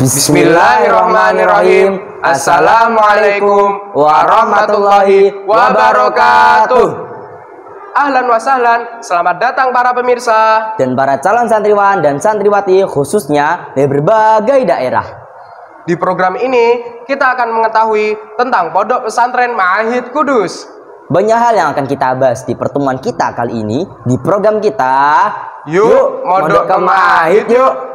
Bismillahirrahmanirrahim. Assalamualaikum warahmatullahi wabarakatuh. Ahlan wa sahlan, selamat datang para pemirsa dan para calon santriwan dan santriwati khususnya dari berbagai daerah. Di program ini kita akan mengetahui tentang Pondok Pesantren Ma'ahid Kudus. Banyak hal yang akan kita bahas di pertemuan kita kali ini di program kita. Yuk mondok ke Ma'ahid yuk.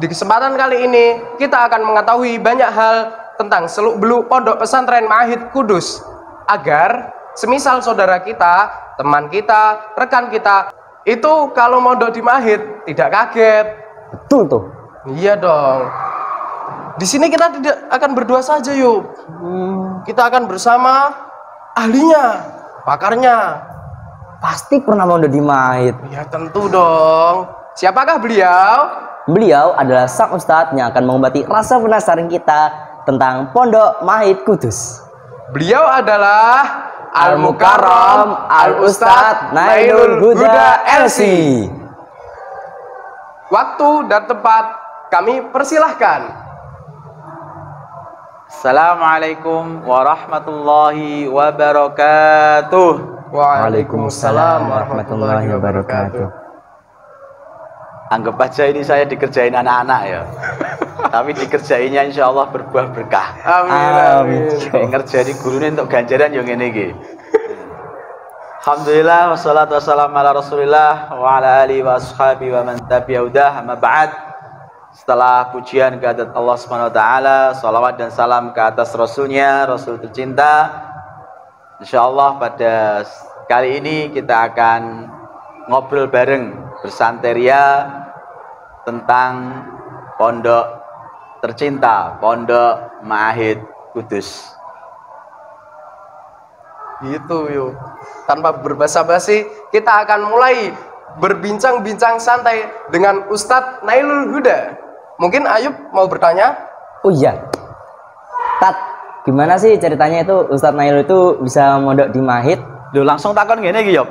Di kesempatan kali ini kita akan mengetahui banyak hal tentang seluk-beluk Pondok Pesantren Ma'ahid Kudus, agar semisal saudara kita, teman kita, rekan kita itu kalau mondok di Ma'ahid tidak kaget. Betul tuh. Iya dong. Di sini kita tidak akan berdua saja yuk. Kita akan bersama ahlinya, pakarnya. Pasti pernah mondok di Ma'ahid. Ya tentu dong. Siapakah beliau? Beliau adalah sang ustadz yang akan mengobati rasa penasaran kita tentang Pondok Ma'ahid Kudus. Beliau adalah Al-Mukarram Al-Ustadz Nailul Huda LC. Waktu dan tempat kami persilahkan. Assalamualaikum warahmatullahi wabarakatuh. Waalaikumsalam warahmatullahi wabarakatuh. Anggap aja ini saya dikerjain anak-anak ya. Tapi dikerjainnya insya Allah berbuah berkah. Amin. Ngerjain gurunya untuk ganjaran yang ini. Alhamdulillah wassalatu wassalamu ala Rasulillah wa ala alihi wa ashabihi wa man tabi'udah amma ba'd. Setelah pujian kehadirat Allah Subhanahu wa taala, salawat dan salam ke atas rasulnya, Rasul tercinta. Insyaallah pada kali ini kita akan ngobrol bareng, bersanteria tentang pondok tercinta, Pondok Ma'ahid Kudus. Gitu yuk. Tanpa berbasa-basi, kita akan mulai berbincang-bincang santai dengan Ustadz Nailul Huda. Mungkin Ayub mau bertanya? Oh iya, Tat, gimana sih ceritanya itu Ustadz Nailul itu bisa mondok di Ma'ahid? Loh langsung takon gini iki, Yop.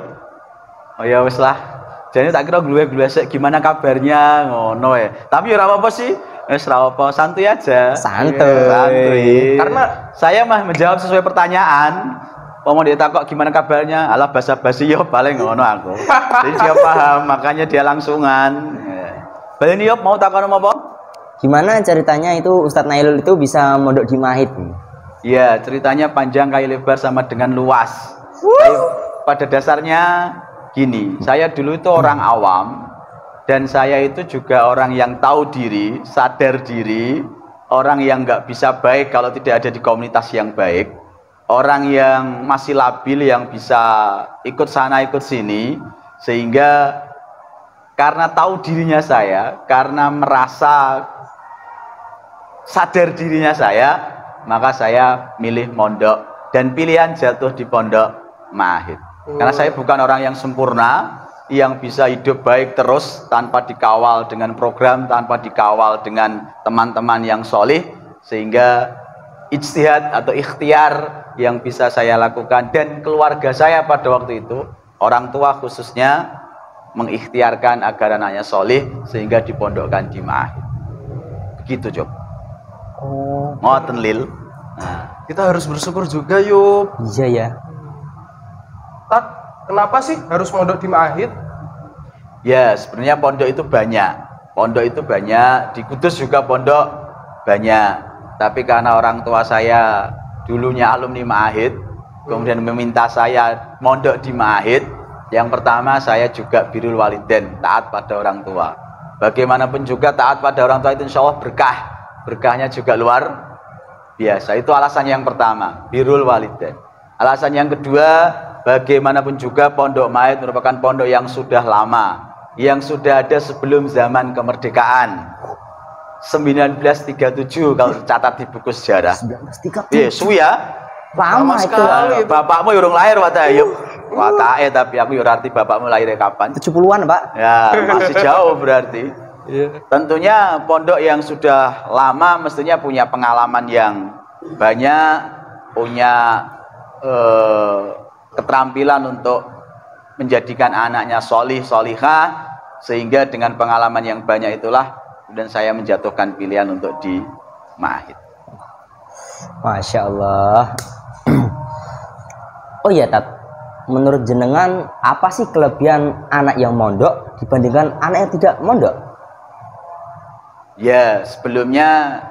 Oh ya wis lah. Jadi tak kira gue sik gimana kabarnya ngono ya. Tapi ora apa-apa sih. Wis ora apa, santuy aja. Santuy. Karena saya mah menjawab sesuai pertanyaan. Mau dia takut gimana kabarnya, alah basa-basi yo paling ngono aku. Jadi dia paham, makanya dia langsungan. Balik nih Yop, mau takon apa? Gimana ceritanya itu Ustadz Nailul itu bisa mondok di Ma'ahid? Iya, ceritanya panjang kali lebar sama dengan luas. Tapi pada dasarnya gini, saya dulu itu orang awam dan saya itu juga orang yang tahu diri, sadar diri, orang yang nggak bisa baik kalau tidak ada di komunitas yang baik, orang yang masih labil yang bisa ikut sana ikut sini, sehingga karena tahu dirinya saya, karena merasa sadar dirinya saya, maka saya milih mondok dan pilihan jatuh di Pondok Ma'ahid. Karena saya bukan orang yang sempurna, yang bisa hidup baik terus tanpa dikawal dengan program, tanpa dikawal dengan teman-teman yang solih, sehingga ijtihad atau ikhtiar yang bisa saya lakukan dan keluarga saya pada waktu itu, orang tua khususnya, mengikhtiarkan agar anaknya solih sehingga dipondokkan di Ma'ahid. Begitu Job. Oh, ngoten lil. Nah, kita harus bersyukur juga yuk. Iya ya. Tat, kenapa sih harus mondok di Ma'ahid? Ya, sebenarnya pondok itu banyak. Pondok itu banyak, di Kudus juga pondok banyak. Tapi karena orang tua saya dulunya alumni Ma'ahid, kemudian meminta saya mondok di Ma'ahid, yang pertama saya juga birrul walidain, taat pada orang tua. Bagaimanapun juga taat pada orang tua itu insya Allah berkah. Berkahnya juga luar biasa. Itu alasan yang pertama, birrul walidain. Alasan yang kedua, bagaimanapun juga Pondok Ma'ahid merupakan pondok yang sudah lama, yang sudah ada sebelum zaman kemerdekaan 1937 kalau tercatat di buku sejarah. 1937. Iya, suwi ya. Lama itu. Bapakmu urung lahir wae Ayub. Watake tapi aku yo arti bapakmu lahirnya kapan? 70-an, Pak. Ya, masih jauh berarti. Tentunya pondok yang sudah lama mestinya punya pengalaman yang banyak, punya keterampilan untuk menjadikan anaknya solih, solihah, sehingga dengan pengalaman yang banyak itulah dan saya menjatuhkan pilihan untuk di Ma'hid. Masya Allah. Oh iya Tat, menurut jenengan apa sih kelebihan anak yang mondok dibandingkan anak yang tidak mondok? Ya, sebelumnya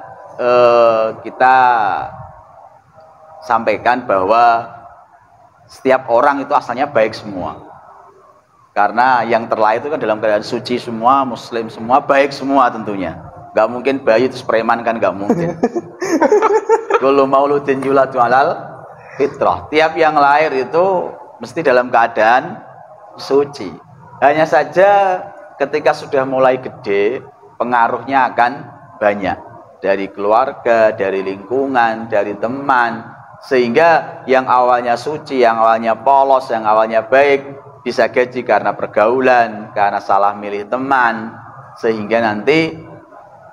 kita sampaikan bahwa setiap orang itu asalnya baik semua. Karena yang terlahir itu kan dalam keadaan suci semua, muslim semua, baik semua tentunya. Gak mungkin bayi itu preman kan, gak mungkin. Kullu mauludin yuladu alal fitrah. Tiap yang lahir itu mesti dalam keadaan suci. Hanya saja ketika sudah mulai gede, pengaruhnya akan banyak. Dari keluarga, dari lingkungan, dari teman. Sehingga yang awalnya suci, yang awalnya polos, yang awalnya baik, bisa jadi karena pergaulan, karena salah milih teman, sehingga nanti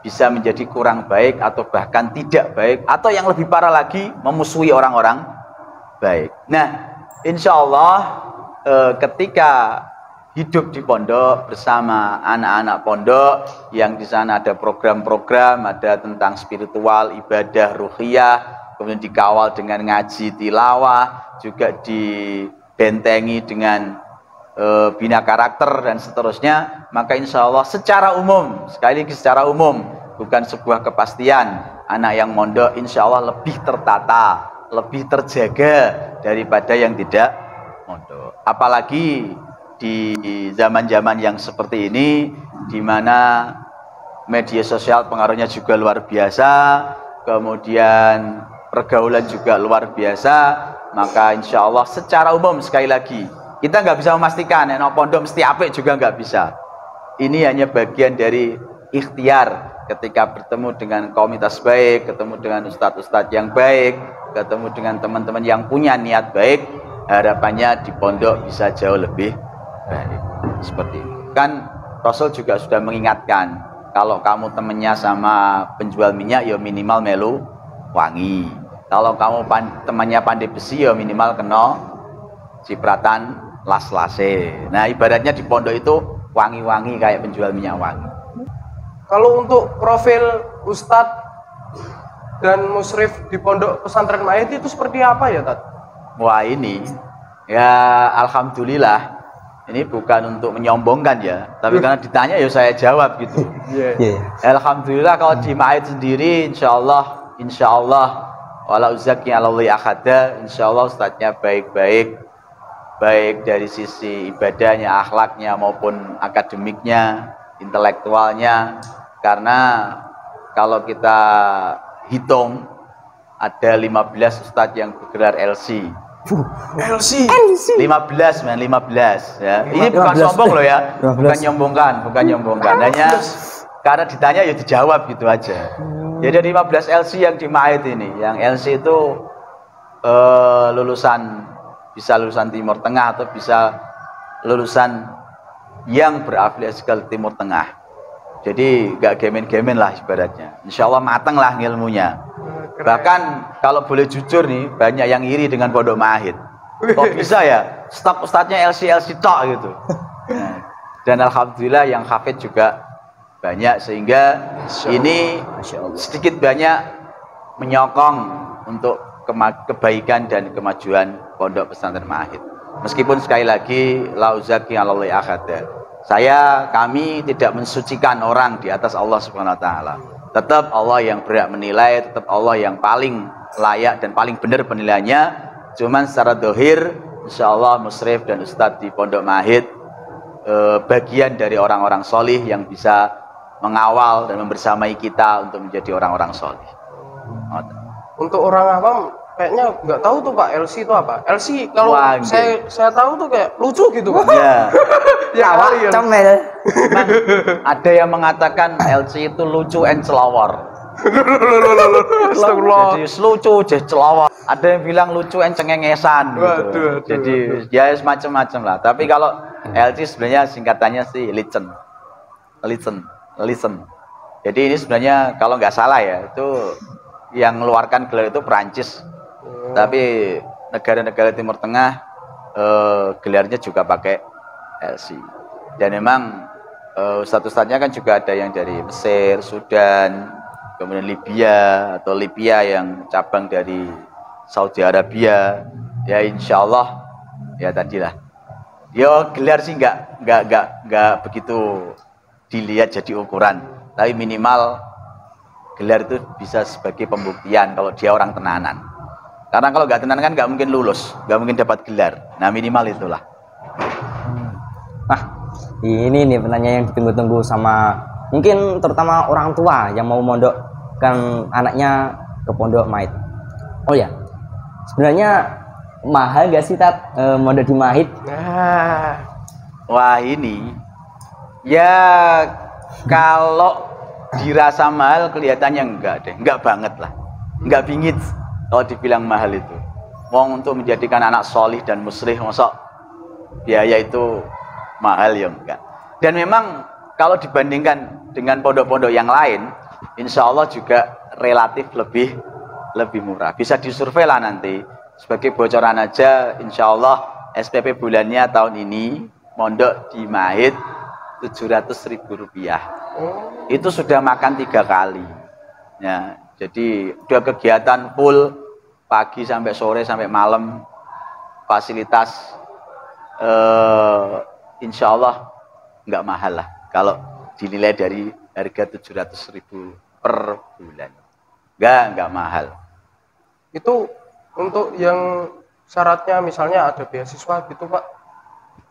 bisa menjadi kurang baik atau bahkan tidak baik, atau yang lebih parah lagi memusuhi orang-orang baik. Nah, insya Allah ketika hidup di pondok bersama anak-anak pondok yang di sana ada program-program, ada tentang spiritual, ibadah, ruhiyah, kemudian dikawal dengan ngaji tilawah, juga dibentengi dengan bina karakter dan seterusnya, maka insya Allah secara umum, sekali lagi secara umum, bukan sebuah kepastian, anak yang mondok insya Allah lebih tertata, lebih terjaga daripada yang tidak mondok. Apalagi di zaman-zaman yang seperti ini, di mana media sosial pengaruhnya juga luar biasa, kemudian pergaulan juga luar biasa, maka insya Allah secara umum, sekali lagi, kita nggak bisa memastikan, pondok mesti apik juga nggak bisa. Ini hanya bagian dari ikhtiar ketika bertemu dengan komunitas baik, ketemu dengan ustadz-ustadz yang baik, ketemu dengan teman-teman yang punya niat baik, harapannya di pondok bisa jauh lebih baik. Seperti itu. Kan Rasul juga sudah mengingatkan, kalau kamu temennya sama penjual minyak, ya minimal melu wangi. Kalau kamu temannya pandai besi, ya minimal kena cipratan las-lase. Nah, ibaratnya di pondok itu wangi-wangi kayak penjual minyak wangi. Kalau untuk profil Ustadz dan musyrif di pondok pesantren Ma'hid itu seperti apa ya, Tat? Wah, ini ya alhamdulillah, ini bukan untuk menyombongkan ya, tapi karena ditanya ya saya jawab gitu. Alhamdulillah kalau di Ma'hid sendiri insya Allah wala uzaki alallahi akhada, insya Allah ustadznya baik-baik, baik dari sisi ibadahnya, akhlaknya maupun akademiknya, intelektualnya. Karena kalau kita hitung ada 15 ustadz yang bergelar LC. LC 15 men, 15 ya. Ini bukan sombong loh ya. Bukan nyombongkan. Hanya karena ditanya ya dijawab gitu aja. Jadi ada 15 LC yang di Ma'hid ini. Yang LC itu bisa lulusan Timur Tengah atau bisa lulusan yang berafiliasi ke Timur Tengah. Jadi gak gemen-gemen lah ibaratnya. Insya Allah mateng lah ilmunya. Bahkan kalau boleh jujur nih, banyak yang iri dengan pondok Ma'hid. Kok bisa ya staf ustadznya LC tok gitu. Dan alhamdulillah yang hafid juga banyak, sehingga ini sedikit banyak menyokong untuk kebaikan dan kemajuan pondok pesantren Ma'hid. Meskipun sekali lagi la uzaki alallahi akhada, kami tidak mensucikan orang di atas Allah Subhanahu wa taala. Tetap Allah yang berhak menilai, tetap Allah yang paling layak dan paling benar penilaiannya. Cuman secara dohir insyaallah musyrif dan ustadz di pondok Ma'hid bagian dari orang-orang solih yang bisa mengawal dan membersamai kita untuk menjadi orang-orang solih. Untuk orang awam kayaknya nggak tahu tuh Pak, LC itu apa? LC kalau saya tahu tuh kayak lucu gitu Pak. Ya. Ya, comel. Ada yang mengatakan LC itu lucu and celawar. Jadi lucu jadi celawar. Ada yang bilang lucu and cengengesan gitu. Jadi ya semacam-macam lah. Tapi kalau LC sebenarnya singkatannya sih listen. Jadi ini sebenarnya kalau nggak salah ya, itu yang mengeluarkan gelar itu Perancis. Tapi negara-negara Timur Tengah gelarnya juga pakai LC. Dan memang Ustadz-ustadznya kan juga ada yang dari Mesir, Sudan, kemudian Libya atau Libya yang cabang dari Saudi Arabia. Ya insya Allah ya tadilah. Yo gelar sih nggak begitu dilihat jadi ukuran, tapi minimal gelar itu bisa sebagai pembuktian kalau dia orang tenanan. Karena kalau nggak tenanan kan nggak mungkin lulus, nggak mungkin dapat gelar. Nah minimal itulah. Nah, ini nih penanya yang ditunggu-tunggu sama mungkin terutama orang tua yang mau mondokkan anaknya ke pondok Mahid. Oh ya, sebenarnya mahal gak sih Tat mondok di Mahid? Nah, Wah ini ya kalau dirasa mahal kelihatannya enggak deh, enggak banget lah, enggak bingit kalau dibilang mahal itu. Wong untuk menjadikan anak solih dan muslih, mosok biaya itu mahal ya enggak. Dan memang kalau dibandingkan dengan pondok-pondok yang lain, insya Allah juga relatif lebih murah. Bisa disurvei lah nanti. Sebagai bocoran aja, insya Allah SPP bulannya tahun ini mondok di Mahid 700.000 rupiah. Itu sudah makan 3 kali. Ya, jadi udah kegiatan full pagi sampai sore sampai malam, fasilitas insya Allah nggak mahal lah kalau dinilai dari harga 700.000 per bulan. Nggak mahal. itu untuk yang syaratnya misalnya ada beasiswa gitu Pak.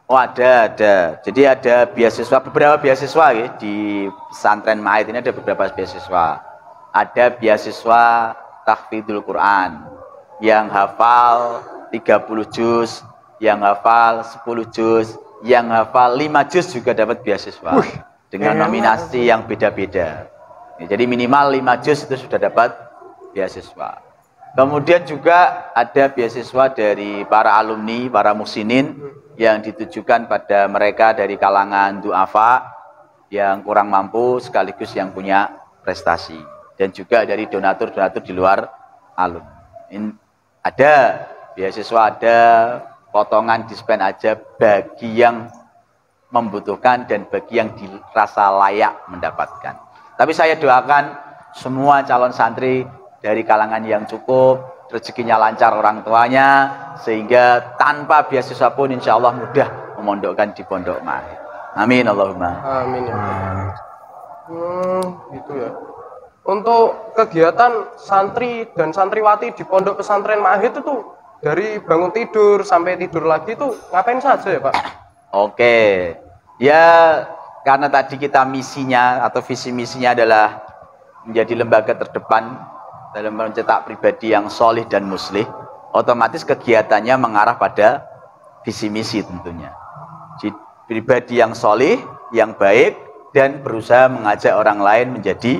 Oh ada. Jadi ada beasiswa, beberapa beasiswa ya, di pesantren Mahid ini ada beberapa beasiswa. Ada beasiswa tahfidzul Quran yang hafal 30 juz, yang hafal 10 juz, yang hafal 5 juz juga dapat beasiswa. Dengan nominasi yang beda-beda. Ya, jadi minimal 5 juz itu sudah dapat beasiswa. Kemudian juga ada beasiswa dari para alumni, para muhsinin yang ditujukan pada mereka dari kalangan du'afa yang kurang mampu sekaligus yang punya prestasi. Dan juga dari donatur-donatur di luar alumni. Ada beasiswa, ada potongan dispen aja bagi yang membutuhkan dan bagi yang dirasa layak mendapatkan. Tapi saya doakan semua calon santri dari kalangan yang cukup, rezekinya lancar orang tuanya, sehingga tanpa beasiswa pun insya Allah mudah memondokkan di pondok Mahid. Amin Allahumma. Amin ya. Gitu ya. Untuk kegiatan santri dan santriwati di pondok pesantren Mahid itu dari bangun tidur sampai tidur lagi itu ngapain saja ya Pak? Oke, ya karena tadi kita misinya atau visi misinya adalah menjadi lembaga terdepan dalam mencetak pribadi yang solih dan muslih, otomatis kegiatannya mengarah pada visi misi tentunya. Jadi, pribadi yang solih, yang baik, dan berusaha mengajak orang lain menjadi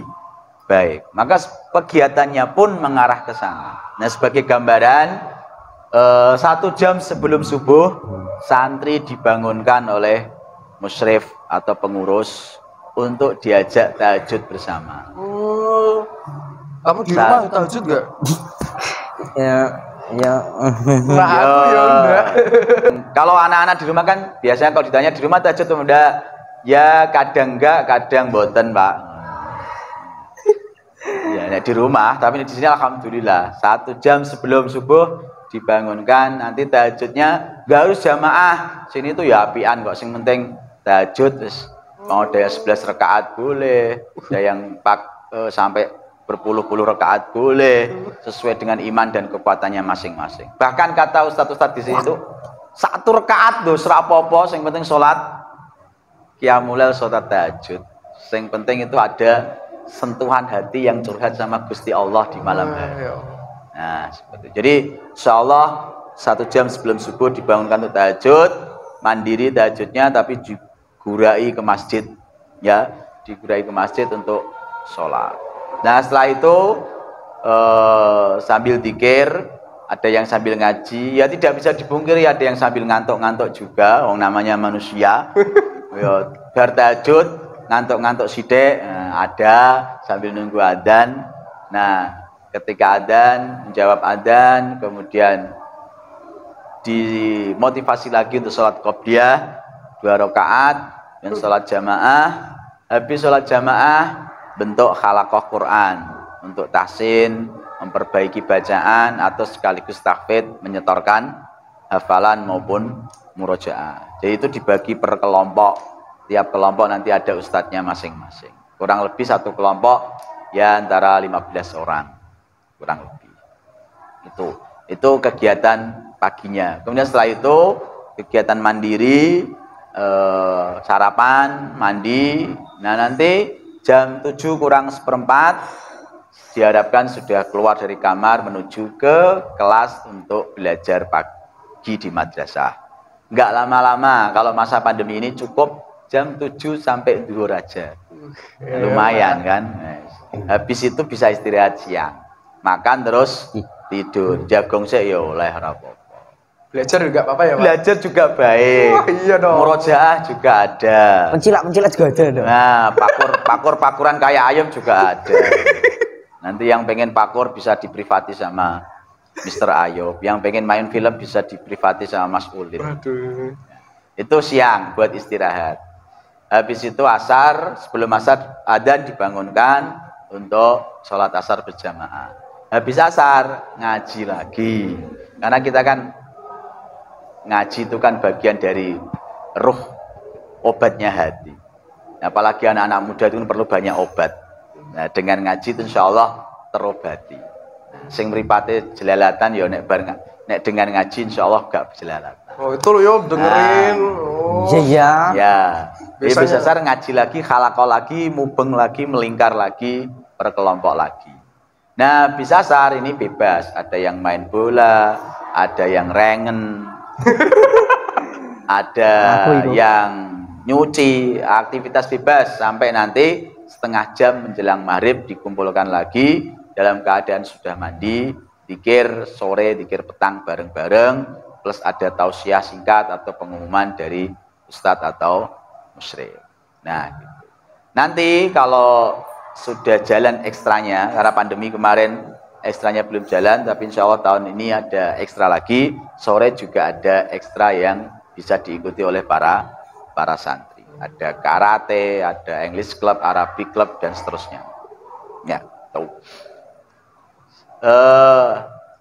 baik. Maka kegiatannya pun mengarah ke sana. Nah sebagai gambaran, 1 jam sebelum subuh, santri dibangunkan oleh musyrif atau pengurus untuk diajak tahajud bersama. Kamu di rumah tahajud gak? Ya. Nah, aku ya enggak. Kalau anak-anak di rumah kan biasanya kalau ditanya di rumah tahajud atau enggak, ya kadang enggak, kadang boten Pak. Ya di rumah, tapi di sini alhamdulillah 1 jam sebelum subuh dibangunkan, nanti tahajudnya nggak harus jamaah. Sini tuh ya apian kok, sing penting tahajud. Terus mau ada yang 11 rakaat boleh, ada yang sampai berpuluh-puluh rakaat boleh, sesuai dengan iman dan kekuatannya masing-masing. Bahkan kata ustadz-ustadz di sini tuh 1 rakaat tuh serapopo, yang penting sholat qiyamulail, sholat tahajud. Yang penting itu ada sentuhan hati yang curhat sama Gusti Allah di malam hari. Nah seperti itu. Jadi insya Allah 1 jam sebelum subuh dibangunkan untuk tahajud, mandiri tahajudnya, tapi digurai ke masjid, ya, digurai ke masjid untuk sholat. Nah setelah itu sambil dzikir, ada yang sambil ngaji, ya tidak bisa dipungkiri ada yang sambil ngantuk-ngantuk juga, orang namanya manusia. Ya, bar tahajud, ngantuk-ngantuk sidik, ada sambil nunggu adzan. Nah ketika adzan, menjawab adzan, kemudian dimotivasi lagi untuk sholat qobliyah 2 rakaat, dan sholat jamaah. Habis sholat jamaah bentuk khalaqah Quran untuk tahsin, memperbaiki bacaan atau sekaligus tahfidz, menyetorkan hafalan maupun murojaah. Jadi itu dibagi per kelompok. Tiap kelompok nanti ada ustadznya masing-masing. Kurang lebih satu kelompok ya antara 15 orang. Kurang lebih. Itu kegiatan paginya. Kemudian setelah itu kegiatan mandiri, sarapan, mandi. Nah nanti jam 7 kurang seperempat diharapkan sudah keluar dari kamar menuju ke kelas untuk belajar pagi di madrasah. Enggak lama-lama, kalau masa pandemi ini cukup jam 7 sampai zuhur aja. Lumayan kan. Habis itu bisa istirahat siang. Makan terus tidur. Jagong sih ya oleh rapopo. Belajar juga apa ya, Pak? Belajar juga baik. Wah, iya dong. Murojaah juga ada. Pencilak juga ada dong. Nah, pakuran kayak ayam juga ada. Nanti yang pengen pakur bisa diprivati sama Mr. Ayub. Yang pengen main film bisa diprivati sama Mas Ulin. Waduh. Itu siang buat istirahat. Habis itu asar, sebelum asar adzan dibangunkan untuk sholat asar berjamaah. Habis asar ngaji lagi. Karena kita kan ngaji itu kan bagian dari ruh, obatnya hati. Apalagi anak-anak muda itu perlu banyak obat. Nah, dengan ngaji itu insya Allah terobati. Sing mripate jelalatan ya nek dengan ngaji insya Allah gak jelalatan. Oh itu loh yo dengerin. Iya. Ya. Habis Biasanya asar ngaji lagi, khalaqah lagi, mubeng lagi, melingkar lagi, berkelompok lagi. Nah, habis asar ini bebas. Ada yang main bola, ada yang rengen, ada yang nyuci, aktivitas bebas sampai nanti setengah jam menjelang maghrib dikumpulkan lagi dalam keadaan sudah mandi, dzikir sore, dzikir petang bareng-bareng, plus ada tausiah singkat atau pengumuman dari ustadz atau musyrik. Nah, gitu. Nanti kalau sudah jalan ekstranya, karena pandemi kemarin ekstranya belum jalan, tapi insya Allah tahun ini ada ekstra lagi. Sore juga ada ekstra yang bisa diikuti oleh para santri. Ada karate, ada English club, Arabic club, dan seterusnya. Ya, tahu.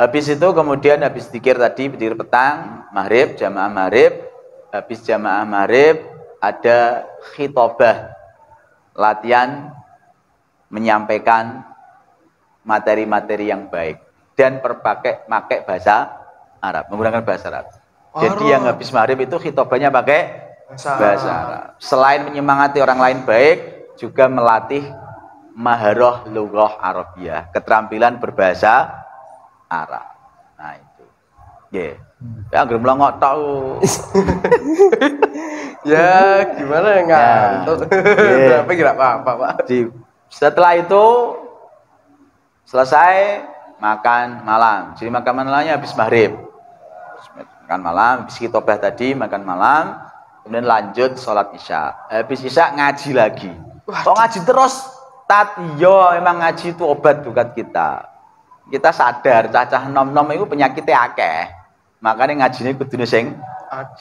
Habis itu kemudian habis dzikir tadi, dzikir petang, maghrib, jamaah maghrib. Habis jamaah maghrib ada khitobah, latihan menyampaikan materi-materi yang baik dan pakai bahasa Arab, menggunakan bahasa Arab. Jadi yang habis maghrib itu khitobahnya pakai bahasa Arab. Selain menyemangati orang lain baik, juga melatih maharah lughah Arabiyah, keterampilan berbahasa Arab. Nah itu. Ya. Ya anggere mlongok tahu. Ya gimana ya ngantuk. Tapi enggak apa-apa, Pak. Setelah itu selesai makan malam. Jadi makan malamnya habis maghrib. Makan malam, habis khitobah tadi makan malam, kemudian lanjut sholat isya. Habis isya ngaji lagi. Kok ngaji terus? Yo emang ngaji itu obat buat kita. Kita sadar cacah nom-nom itu penyakitnya akeh. Makanya ngajinya kudune sing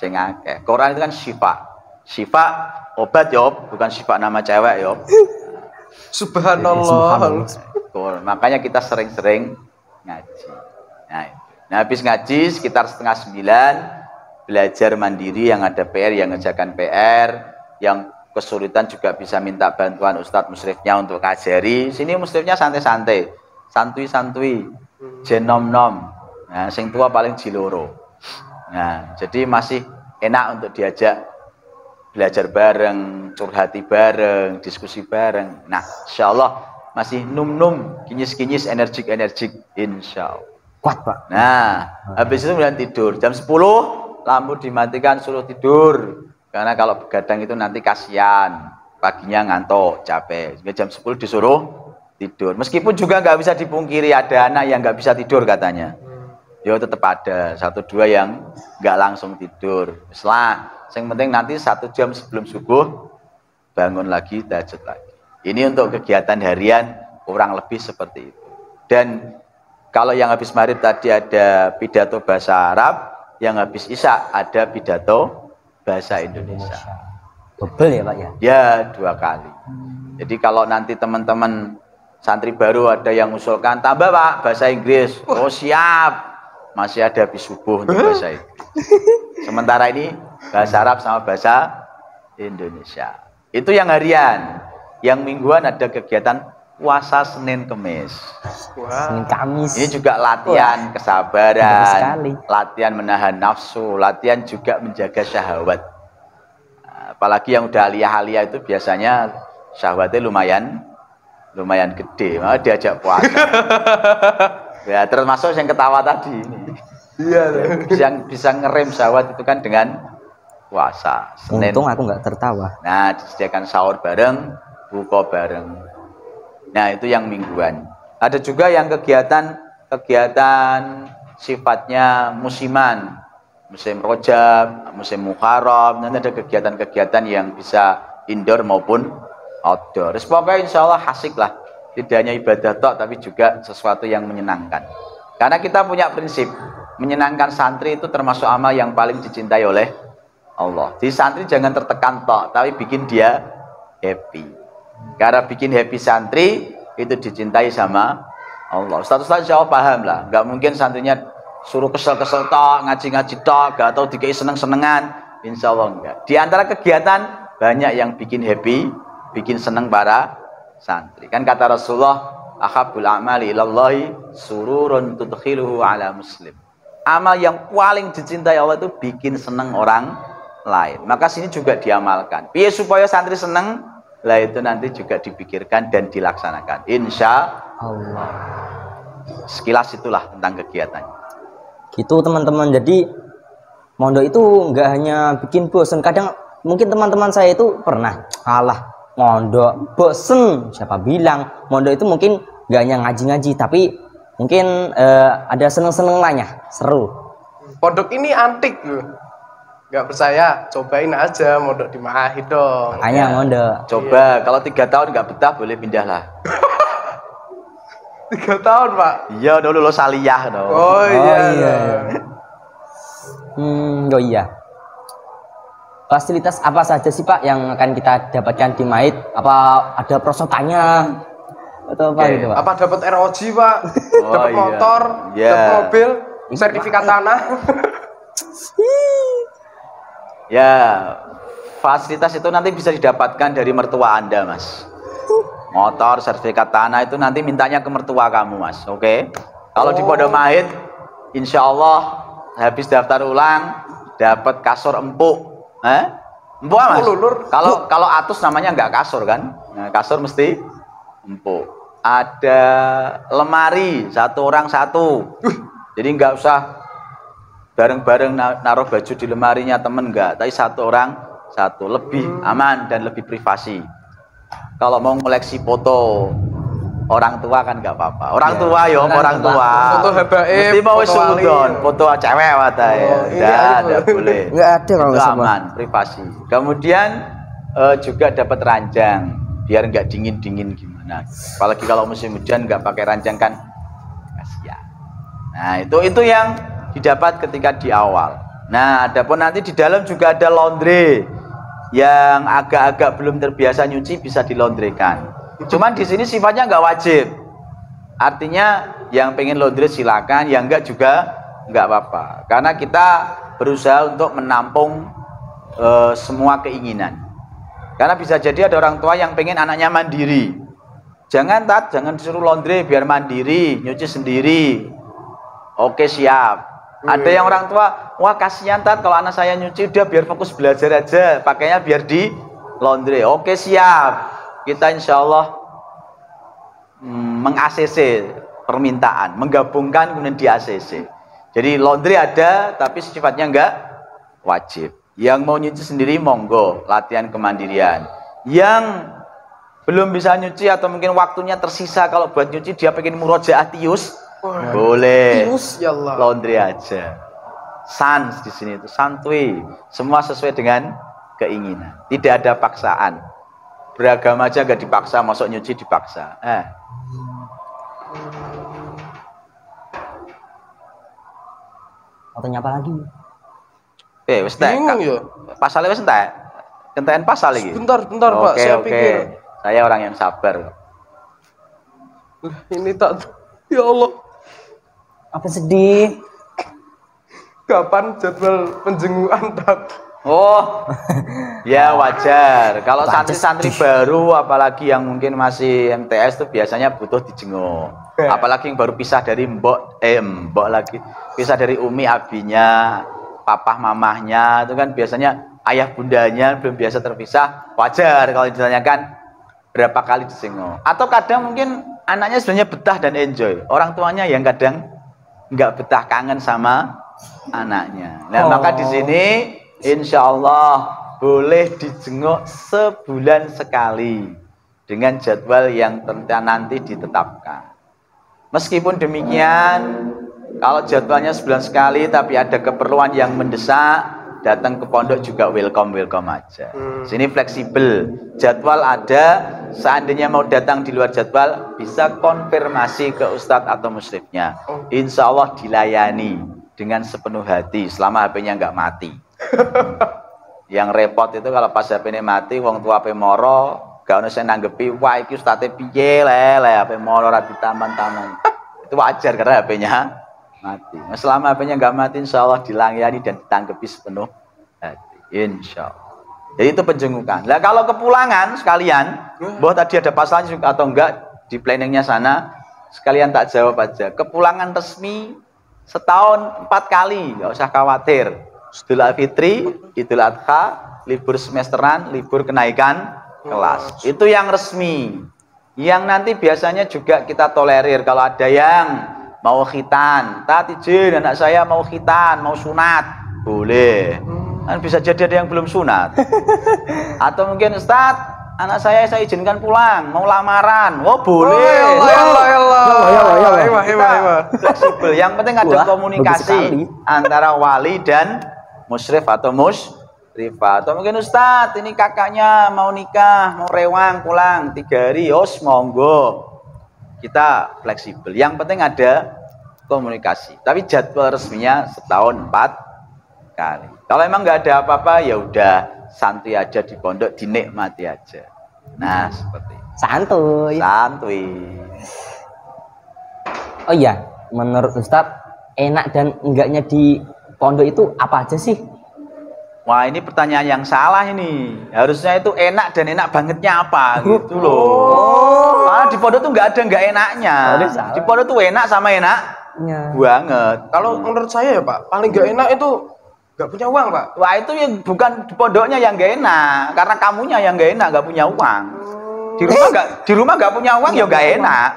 akeh. Quran itu kan syifa. Syifa obat yo, bukan syifa nama cewek yo. Subhanallah. Makanya kita sering-sering ngaji. Nah, habis ngaji sekitar setengah 9 belajar mandiri, yang ada PR, yang ngerjakan PR, yang kesulitan juga bisa minta bantuan ustadz musyrifnya untuk ngajari. Sini musyrifnya santai-santai, santui-santui, jenom-nom. Nah, sing tua paling jiloro. Nah, jadi masih enak untuk diajak belajar bareng, curhati bareng, diskusi bareng. Nah, insya Allah masih num-num, kinyis-kinyis, energik-energik, insya Allah. Kuat, Pak. Nah, habis itu kemudian tidur. Jam 10, lampu dimatikan, suruh tidur. Karena kalau begadang itu nanti kasihan. Paginya ngantuk, capek. Jadi jam 10 disuruh tidur. Meskipun juga nggak bisa dipungkiri ada anak yang nggak bisa tidur katanya. Ya tetap ada, 1-2 yang nggak langsung tidur. Setelah, yang penting nanti 1 jam sebelum subuh, bangun lagi, tahajud lagi. Ini untuk kegiatan harian kurang lebih seperti itu. Dan kalau yang habis maghrib tadi ada pidato bahasa Arab, yang habis isya ada pidato bahasa Indonesia. Double ya Pak ya? Ya, 2 kali. Jadi kalau nanti teman-teman santri baru ada yang usulkan tambah Pak bahasa Inggris, oh siap. Masih ada habis subuh untuk bahasa Inggris. Sementara ini bahasa Arab sama bahasa Indonesia. Itu yang harian. Yang mingguan ada kegiatan puasa Senin Kemis. Senin Kamis. Ini juga latihan Bagus kesabaran, sekali. latihan menahan nafsu, latihan juga menjaga syahwat. Apalagi yang udah aliyah-aliyah itu biasanya syahwatnya lumayan gede, malah diajak puasa. Ya termasuk yang ketawa tadi ini. Iya. Yang bisa ngerem syahwat itu kan dengan puasa Senin. Untung aku nggak tertawa. Nah, disediakan sahur bareng, buka bareng. Nah, itu yang mingguan. Ada juga yang kegiatan sifatnya musiman, musim Rajab, musim Muharram. Nanti ada kegiatan-kegiatan yang bisa indoor maupun outdoor. Pokoknya insya Allah asik lah. Tidak hanya ibadah tok, tapi juga sesuatu yang menyenangkan. Karena kita punya prinsip, menyenangkan santri itu termasuk amal yang paling dicintai oleh Allah. Di santri jangan tertekan tok, tapi bikin dia happy. Karena bikin happy santri itu dicintai sama Allah. Ustaz insya Allah paham lah. Nggak mungkin santrinya suruh kesel-kesel tok, ngaji-ngaji tok, gak tahu dikai seneng-senengan. Insya Allah enggak. Di antara kegiatan banyak yang bikin happy, bikin seneng para santri. Kan kata Rasulullah, ahabul a'mali ilallahi sururun tudkhiluhu ala muslim. Amal yang paling dicintai Allah itu bikin seneng orang lain. Maka sini juga diamalkan. Biar supaya santri seneng, lah itu nanti juga dipikirkan dan dilaksanakan. Insya Allah. Sekilas itulah tentang kegiatannya. Gitu teman-teman. Jadi mondok itu nggak hanya bikin bosen. Kadang mungkin teman-teman saya itu pernah mondok bosen. Siapa bilang mondok itu mungkin nggak hanya ngaji-ngaji, tapi mungkin ada seneng-seneng lainnya, seru. Pondok ini antik loh. Nggak percaya, cobain aja mondok di Maahid dong. Makanya mondok. Coba kalau 3 tahun nggak betah boleh pindah lah. 3 tahun Pak. Iya dulu lo saliyah dong. Oh iya. Oh iya. Fasilitas apa saja sih Pak yang akan kita dapatkan di Maahid? Apa ada prosotannya atau apa gitu Pak? Apa dapat ROG Pak? Dapat iya. motor, Iya. dapat mobil, sertifikat tanah. Ya, fasilitas itu nanti bisa didapatkan dari mertua Anda, Mas. Motor, sertifikat tanah itu nanti mintanya ke mertua kamu, Mas. Oke? Kalau di Pondok Maahid, insya Allah habis daftar ulang dapat kasur empuk. Empuk, Mas? Kalau atus namanya nggak kasur kan? Nah, kasur mesti empuk. Ada lemari, 1 orang 1. Jadi nggak usah bareng-bareng naruh baju di lemarinya temen, enggak, tapi 1 orang 1, lebih aman dan lebih privasi. Kalau mau koleksi foto orang tua kan nggak apa-apa. Orang tua orang tua. Foto habaib, mesti mau foto sudon, foto cewek wadah ya. Enggak boleh. Nggak ada kalau itu sama. aman, privasi. Kemudian juga dapat ranjang biar nggak dingin gimana. Apalagi kalau musim hujan nggak pakai ranjang kan kasihan. Nah, itu yang didapat ketika di awal. Nah, adapun nanti di dalam juga ada laundry yang agak-agak belum terbiasa nyuci bisa dilondrekan. Cuman di sini sifatnya nggak wajib. Artinya yang pengen laundry silakan, yang enggak juga nggak apa-apa. Karena kita berusaha untuk menampung semua keinginan. Karena bisa jadi ada orang tua yang pengen anaknya mandiri. Jangan disuruh laundry biar mandiri, nyuci sendiri. Oke, siap. Ada yang orang tua, wah kasihan kalau anak saya nyuci udah biar fokus belajar aja, pakainya biar di laundry. Oke, siap. Kita insya Allah meng-ACC permintaan, menggabungkan kemudian di ACC. Jadi laundry ada, tapi sifatnya enggak wajib. Yang mau nyuci sendiri monggo, latihan kemandirian. Yang belum bisa nyuci atau mungkin waktunya tersisa kalau buat nyuci dia pengen murojaah tius, boleh. Tius, ya Allah. Laundry aja. Sans di sini itu santuy, semua sesuai dengan keinginan. Tidak ada paksaan. Beragama aja gak dipaksa, masuk nyuci dipaksa. Fotonya apa lagi? Wis entek. Bingung ya. Pasale wis entek. Kenten pasal lagi. Bentar, Pak. Oke, Saya oke. pikir. Saya orang yang sabar. Lah, ini tak. Ya Allah. Apa sedih? Kapan jadwal penjengukan tak? Oh, ya wajar. Kalau Wajar. santri-santri baru, apalagi yang mungkin masih MTS tuh biasanya butuh dijenguk. Apalagi yang baru pisah dari mbok lagi, pisah dari umi abinya, papah mamahnya, itu kan biasanya ayah bundanya belum biasa terpisah. Wajar kalau ditanyakan berapa kali dijenguk. Atau kadang mungkin anaknya sebenarnya betah dan enjoy. Orang tuanya yang kadang nggak betah, kangen sama anaknya. Nah, maka di sini insya Allah boleh dijenguk sebulan sekali dengan jadwal yang nanti ditetapkan. Meskipun demikian, kalau jadwalnya sebulan sekali tapi ada keperluan yang mendesak, datang ke pondok juga welcome aja. Sini fleksibel, jadwal ada. Seandainya mau datang di luar jadwal, bisa konfirmasi ke ustadz atau musyrifnya. Insya Allah dilayani dengan sepenuh hati selama HP-nya nggak mati. Yang repot itu kalau pas HP-nya mati, wong tua HP moro, gak ono sing nanggepi, wah iki ustate piye lele, HP moro ra ditaman-taman. Itu wajar karena HP-nya mati. Nah, selama HP-nya nggak mati, insya Allah dilayani dan ditanggepi sepenuh hati. Insya Allah. Jadi itu penjengukan. Nah kalau kepulangan sekalian, bahwa tadi ada pasalnya juga atau enggak di planningnya sana, sekalian tak jawab aja. Kepulangan resmi setahun 4 kali, nggak usah khawatir. Idul Fitri, Idul Adha, libur semesteran, libur kenaikan kelas. Itu yang resmi. Yang nanti biasanya juga kita tolerir kalau ada yang mau khitan. Tadi izin anak saya mau khitan, mau sunat, boleh. Kan bisa jadi ada yang belum sunat. Atau mungkin Ustaz, anak saya izinkan pulang, mau lamaran. Oh, boleh. Fleksibel. Yang penting ada komunikasi antara wali dan musyrif atau musyrifah. Atau mungkin Ustaz, ini kakaknya mau nikah, mau rewang pulang 3 hari. Yos, monggo. Kita fleksibel. Yang penting ada komunikasi. Tapi jadwal resminya setahun 4 kali. Kalau emang nggak ada apa-apa, ya udah santuy aja di pondok, dinikmati aja. Nah, seperti itu. Santuy. Oh iya, menurut Ustadz, enak dan enggaknya di pondok itu apa aja sih? Wah, ini pertanyaan yang salah ini. Harusnya itu enak dan enak bangetnya apa gitu loh. Karena di pondok tuh nggak ada nggak enaknya. Di pondok tuh enak sama enaknya banget. Kalau menurut saya ya Pak, paling nggak enak itu nggak punya uang Pak. Wah, itu yang bukan di pondoknya yang nggak enak, karena kamunya yang nggak enak, nggak punya uang. Di rumah nggak punya uang ya nggak enak.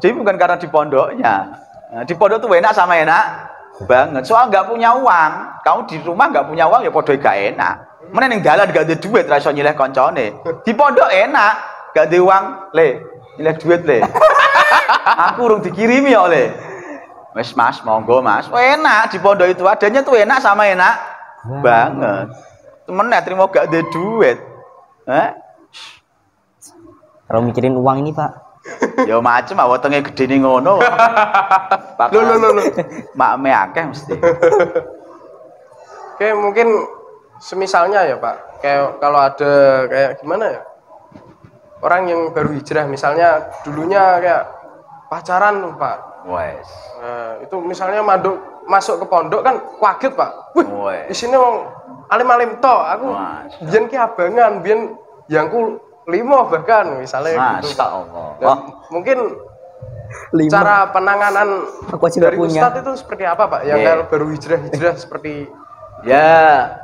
Jadi bukan karena di pondoknya. Nah, di pondok tuh enak sama enak banget. Soal nggak punya uang, kamu di rumah nggak punya uang ya podo gak enak. Mana yang jalan gak ada duit, rasa nyileh koncone. Di pondok enak, gak ada uang, nyileh duit Aku urung dikirimi ya Wes Mas, monggo Mas. Oh, enak di pondok itu adanya tuh enak sama enak banget. Temennya terima gak ada duit. Kalau mikirin uang ini Pak, ya macem wetenge gede ning ngono. Lho. Makme akeh mesti. Oke, mungkin semisalnya ya Pak, kayak kalau ada kayak gimana ya? Orang yang baru hijrah misalnya dulunya kayak pacaran tuh Pak. Wes. Nah, itu misalnya masuk ke pondok kan kaget Pak. Wih, di sini wong alim-alim tok. Aku biyen ki abangan, biyen yangku 5 bahkan misalnya gitu. Masya Allah. Dan mungkin 5. cara penanganan dari punya. Ustadz itu seperti apa Pak? Yang kalau baru hijrah seperti ya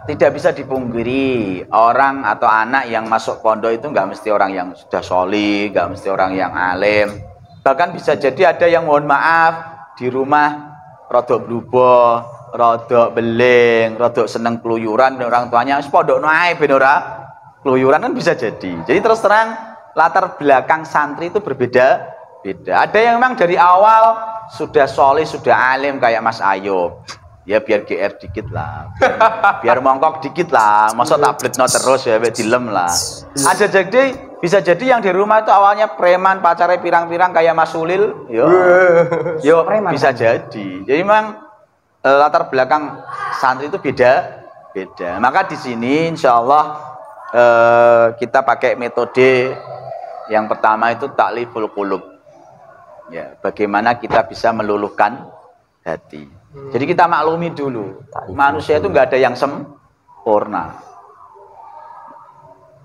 tidak bisa dipungkiri orang atau anak yang masuk pondok itu nggak mesti orang yang sudah solih, nggak mesti orang yang alim. Bahkan bisa jadi ada yang mohon maaf di rumah rodok blubo, rodok beling, rodok seneng keluyuran dan orang tuanya pondok naik ben ora keluyuran kan bisa jadi. Jadi terus terang latar belakang santri itu berbeda. Ada yang memang dari awal sudah solih, sudah alim kayak Mas Ayub. Ya biar GR dikit lah, biar mongkok dikit lah, masa tablet no terus ya dilem lah. Ada jadi bisa jadi yang di rumah itu awalnya preman, pacarnya pirang-pirang kayak Mas Sulil, yo bisa jadi. Jadi memang latar belakang santri itu beda. Maka di sini insya Allah kita pakai metode yang pertama itu takliful qulub. Ya, bagaimana kita bisa meluluhkan hati. Jadi kita maklumi dulu, manusia itu nggak ada yang sempurna.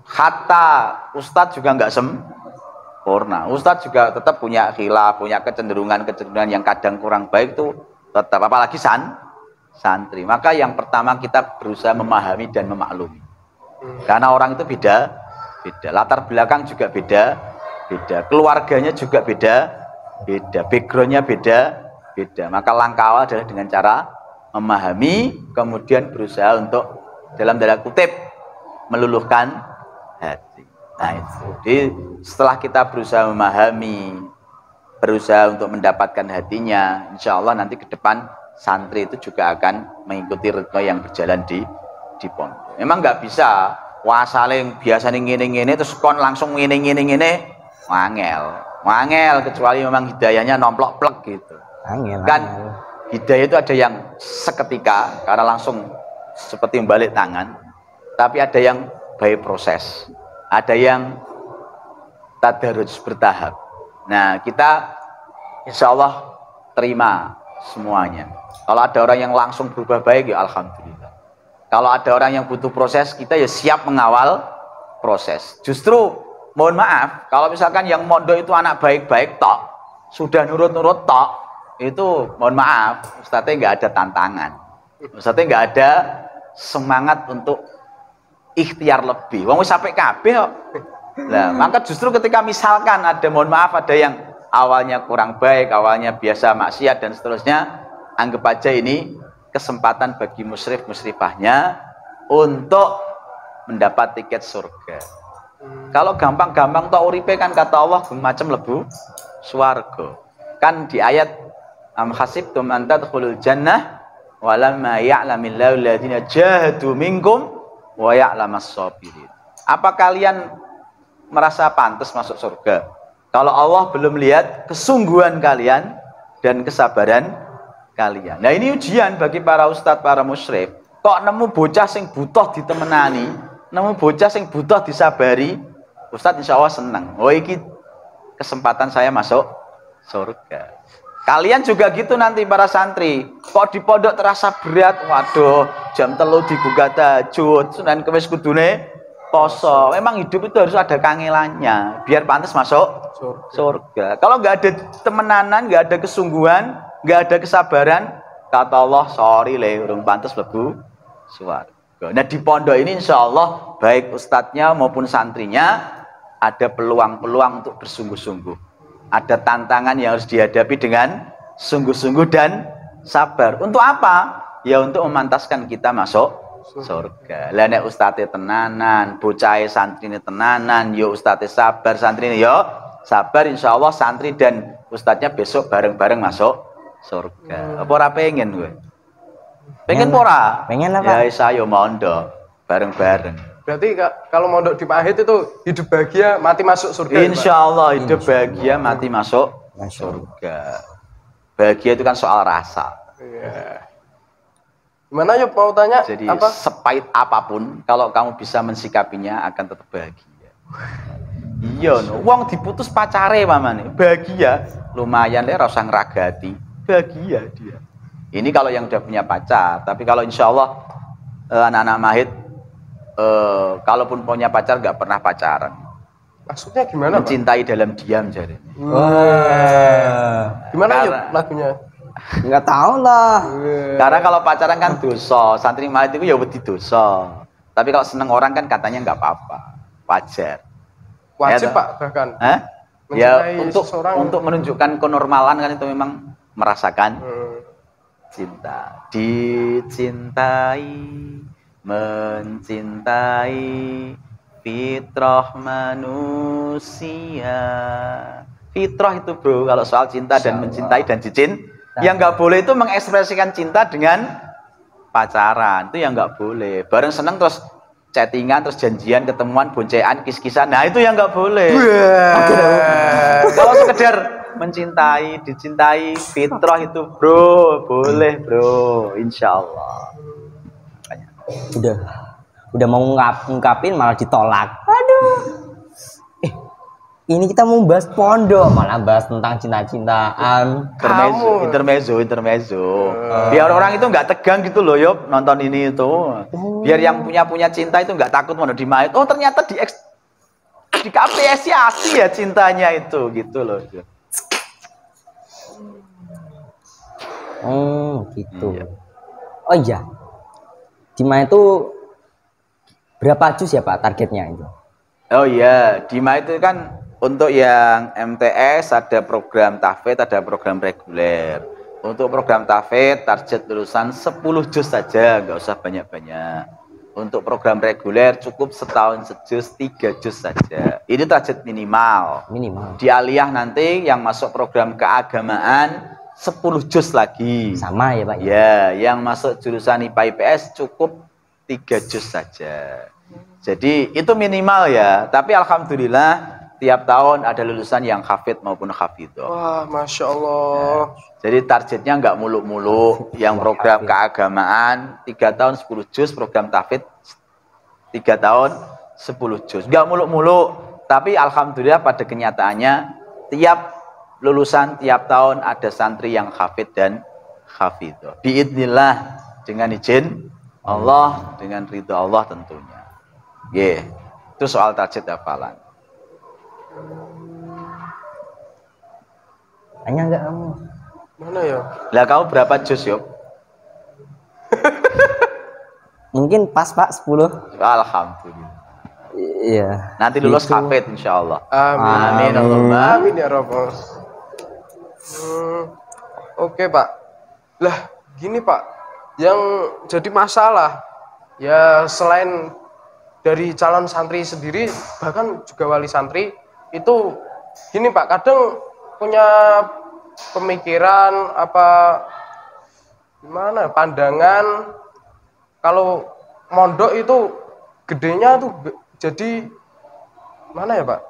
Hatta ustadz juga nggak sempurna. Ustadz juga tetap punya khilaf, punya kecenderungan yang kadang kurang baik itu tetap, apalagi santri. Maka yang pertama kita berusaha memahami dan memaklumi. Karena orang itu beda, latar belakang juga beda, keluarganya juga beda, backgroundnya beda. Maka langkah awal adalah dengan cara memahami, kemudian berusaha untuk dalam tanda kutip meluluhkan hati. Nah itu. Jadi setelah kita berusaha memahami, berusaha untuk mendapatkan hatinya, insya Allah nanti ke depan santri itu juga akan mengikuti ritme yang berjalan di pondok. Memang nggak bisa wah saling biasa ngene terus kon langsung ngene wangel kecuali memang hidayahnya nomplok plek gitu. Kan hidayah itu ada yang seketika karena langsung seperti membalik tangan, tapi ada yang by proses, ada yang tadarruj bertahap. Nah kita insya Allah terima semuanya. Kalau ada orang yang langsung berubah baik ya alhamdulillah. Kalau ada orang yang butuh proses, kita ya siap mengawal proses. Justru mohon maaf kalau misalkan yang mondok itu anak baik-baik tok, sudah nurut-nurut tok, itu mohon maaf ustadznya nggak ada tantangan, ustadznya nggak ada semangat untuk ikhtiar lebih. Wong wis sampai kabeh kok. Nah, maka justru ketika misalkan ada mohon maaf ada yang awalnya kurang baik, awalnya biasa maksiat dan seterusnya, anggap aja ini kesempatan bagi musyrif-musyrifahnya untuk mendapat tiket surga. Kalau gampang-gampang tok uripe kan kata Allah macam lebu swarga. Kan di ayat am hasibtum an tadkhulul jannah walamma ya'lamillahu alladziina jahadu minkum wa ya'lamas sabirin. Apa kalian merasa pantas masuk surga kalau Allah belum lihat kesungguhan kalian dan kesabaran kalian? Nah ini ujian bagi para ustadz, para musyrif. Kok nemu bocah sing butuh ditemenani, nemu bocah sing butuh disabari, ustadz insya Allah senang. Oh iki kesempatan saya masuk surga. Kalian juga gitu nanti para santri. Kok di pondok terasa berat? Waduh, jam 3 dibuka tahajud, Senin Kamis kudune poso. Memang hidup itu harus ada kangelannya biar pantas masuk surga. Kalau nggak ada temenanan, nggak ada kesungguhan, nggak ada kesabaran, kata Allah sorry le, urung pantas lebu surga. Nah di pondok ini insya Allah baik ustadznya maupun santrinya ada peluang-peluang untuk bersungguh-sungguh. Ada tantangan yang harus dihadapi dengan sungguh-sungguh dan sabar. Untuk apa? Ya untuk memantaskan kita masuk surga. Lah nek ustadze tenanan, bocah santrine tenanan, yo ustadze sabar, santrine yo sabar, insya Allah santri dan ustadznya besok bareng-bareng masuk surga. Apa ora pengen gue? Pengen ora? Pengen lah Pak. Ya saya mondok bareng-bareng. Berarti kalau mondok di Pahit itu hidup bahagia mati masuk surga. Insya Allah hidup bahagia mati masuk surga. Bahagia itu kan soal rasa. Iya. Gimana yuk mau tanya? Jadi apa? sepahit apapun kalau kamu bisa mensikapinya akan tetap bahagia. Iya, no. Wong diputus pacare mamane bahagia. Lumayan le rasa ngragati. Bahagia dia. Ini kalau yang udah punya pacar. Tapi kalau insya Allah anak-anak mahid kalaupun punya pacar nggak pernah pacaran. Maksudnya gimana? Mencintai Pak? Dalam diam jadi. Gimana yuk lagunya? Nggak tahu lah. Karena kalau pacaran kan dosa, santri mahid itu ya wedi dosa. Tapi kalau seneng orang kan katanya nggak apa-apa, wajar. Wajib Ya, Pak bahkan. Ya seseorang. untuk menunjukkan kenormalan kan itu memang merasakan cinta, dicintai. Mencintai fitrah manusia. Fitrah itu bro, kalau soal cinta dan mencintai dan cicin, yang nggak boleh itu mengekspresikan cinta dengan pacaran, itu yang nggak boleh. Bareng seneng terus chattingan, terus janjian, ketemuan, boncean, kis-kisan, nah itu yang nggak boleh. Kalau sekedar mencintai, dicintai, fitrah itu bro, boleh bro, insya Allah. Udah udah mau ngungkapin malah ditolak. Aduh. Ini kita mau bahas pondok, malah bahas tentang cinta-cintaan. Intermezzo. Biar orang itu nggak tegang gitu loh, Yop, nonton ini itu. Biar yang punya cinta itu nggak takut mau dimait. Oh, ternyata diapresiasi ya cintanya itu, gitu loh. Gitu. Iya. Oh iya. Dima itu berapa juz ya Pak targetnya itu? Oh iya, Dima itu kan untuk yang MTS ada program tahfidz, ada program reguler. Untuk program tahfidz target lulusan 10 juz saja, nggak usah banyak-banyak. Untuk program reguler cukup setahun sejuz, 3 juz saja. Ini target minimal. Di aliyah nanti yang masuk program keagamaan 10 juz lagi. Sama ya Pak? Ya, yang masuk jurusan IPA IPS cukup 3 juz saja. Jadi itu minimal ya. Tapi alhamdulillah tiap tahun ada lulusan yang hafid maupun hafidhoh. Wah, Masya Allah. Jadi targetnya nggak muluk-muluk. Yang program keagamaan 3 tahun 10 juz, program tahfidz 3 tahun 10 juz. Nggak muluk-muluk. Tapi alhamdulillah pada kenyataannya tiap lulusan tiap tahun ada santri yang hafid dan hafidhoh. Biidznillah, dengan izin Allah, dengan ridho Allah tentunya. Itu soal target hafalan. Tanya enggak kamu? Mana ya? Lah kamu berapa juz, Yop? Mungkin pas Pak 10. Alhamdulillah. Iya. Nanti lulus Gitu. hafid insyaallah. Amin. Amin. Amin ya Rabbal. Oke Pak. Lah gini Pak, yang jadi masalah ya selain dari calon santri sendiri, bahkan juga wali santri itu gini Pak, kadang punya pemikiran apa gimana pandangan kalau mondok itu gedenya tuh jadi mana ya Pak?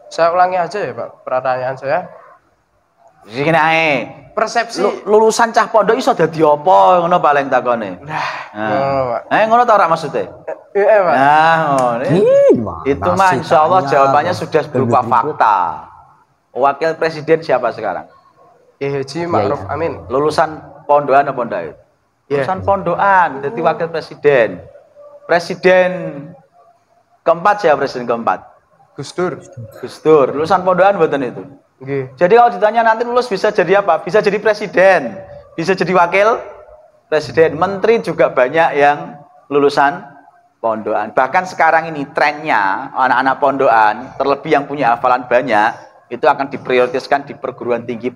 Saya ulangi aja ya Pak pertanyaan saya. Iki ae. Persepsi Lulusan cah pondok iso dadi apa ngono paling takone. Pak. Ngono ta ora maksude? Iya Pak. Nah, ngono. Itu mah insyaallah jawabannya sudah berupa fakta. Wakil presiden siapa sekarang? Haji Ma'ruf Amin. Lulusan pondokan apa ndak? Lulusan pondokan jadi wakil presiden. Presiden keempat siapa presiden keempat? Gus Dur. Gus Dur. Lulusan pondokan mboten itu? Nggih. Jadi kalau ditanya nanti lulus bisa jadi apa? Bisa jadi presiden, bisa jadi wakil presiden, menteri juga banyak yang lulusan pondokan. Bahkan sekarang ini trennya anak-anak pondokan, terlebih yang punya hafalan banyak, itu akan diprioritaskan di perguruan tinggi.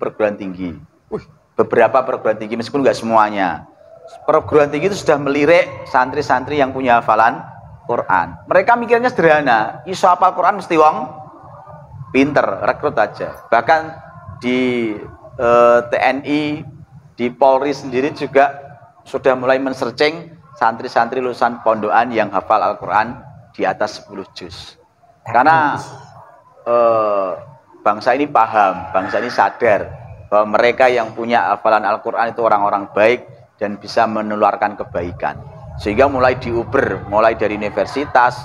Beberapa perguruan tinggi, meskipun nggak semuanya. Perguruan tinggi itu sudah melirik santri-santri yang punya hafalan Quran. Mereka mikirnya sederhana, iso hafal Quran mesti wong pinter, rekrut aja. Bahkan di TNI, di Polri sendiri juga sudah mulai men-searching santri-santri lulusan pondokan yang hafal Al-Quran di atas 10 juz. Karena bangsa ini paham, bangsa ini sadar bahwa mereka yang punya hafalan Al-Quran itu orang-orang baik dan bisa menularkan kebaikan. Sehingga mulai diuber, mulai dari universitas,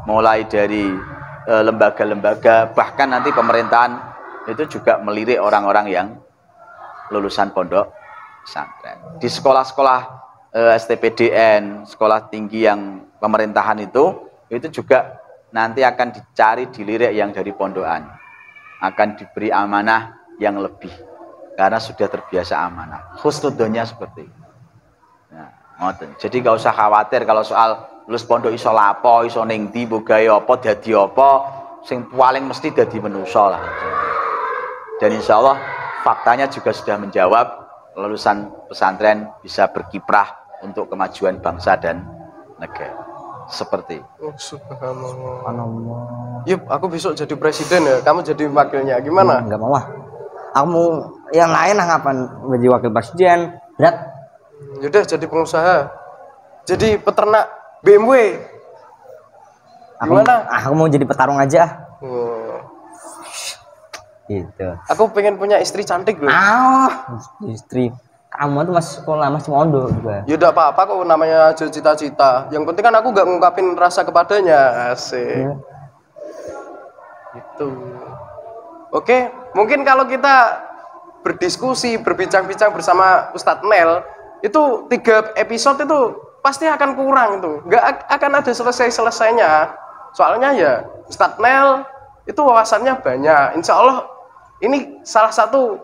mulai dari lembaga-lembaga, bahkan nanti pemerintahan itu juga melirik orang-orang yang lulusan pondok pesantren. Di sekolah-sekolah STPDN, sekolah tinggi yang pemerintahan itu juga nanti akan dicari dilirik yang dari pondokan. Akan diberi amanah yang lebih karena sudah terbiasa amanah. Husnudzonnya seperti itu. Nah, jadi gak usah khawatir kalau soal lulus pondok iso lapo, iso ning ndi, mbok gawe apa, dadi apa, sing paling mesti dadi manusa lah. Dan insya Allah faktanya juga sudah menjawab lulusan pesantren bisa berkiprah untuk kemajuan bangsa dan negara. Seperti. Subhanallah. Yuk, aku besok jadi presiden ya, kamu jadi wakilnya. Gimana? Enggak mau ah. Aku mau yang lain lah kapan jadi wakil presiden. Berat. Yaudah jadi pengusaha. Jadi peternak BMW. Gimana? Aku mau jadi petarung aja. Gitu. Aku pengen punya istri cantik loh. Istri kamu tuh masih sekolah, masih mondok juga. Ya udah apa-apa kok, namanya aja cita-cita. Yang penting kan aku nggak ngungkapin rasa kepadanya. Asik. Ya. Gitu. Oke, mungkin kalau kita berdiskusi, berbincang-bincang bersama Ustadz Nel, itu 3 episode itu pasti akan kurang itu. Nggak akan ada selesai-selesainya. Soalnya ya Ustadz Nel itu wawasannya banyak. Insya Allah ini salah satu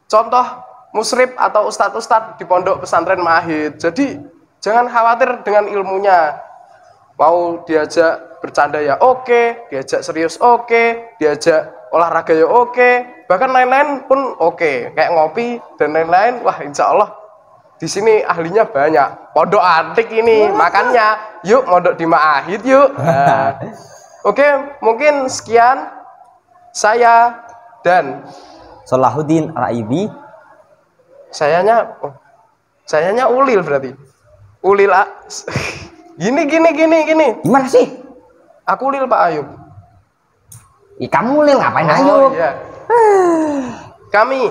contoh musrib atau ustadz-ustadz di pondok pesantren Mahid. Jadi jangan khawatir dengan ilmunya. Mau diajak bercanda ya oke, diajak serius oke, diajak olahraga ya oke, bahkan lain-lain pun oke, kayak ngopi dan lain-lain. Wah, insya Allah di sini ahlinya banyak. Pondok antik ini, makanya yuk mondok di Ma'ahid yuk. Nah, oke, mungkin sekian saya dan Salahuddin Al-Aibi. Sayanya Ulil berarti. Ulil gini. Gimana sih? Aku Ulil Pak Ayub. Kamu Lil ngapain Oh, Ayub? iya. Kami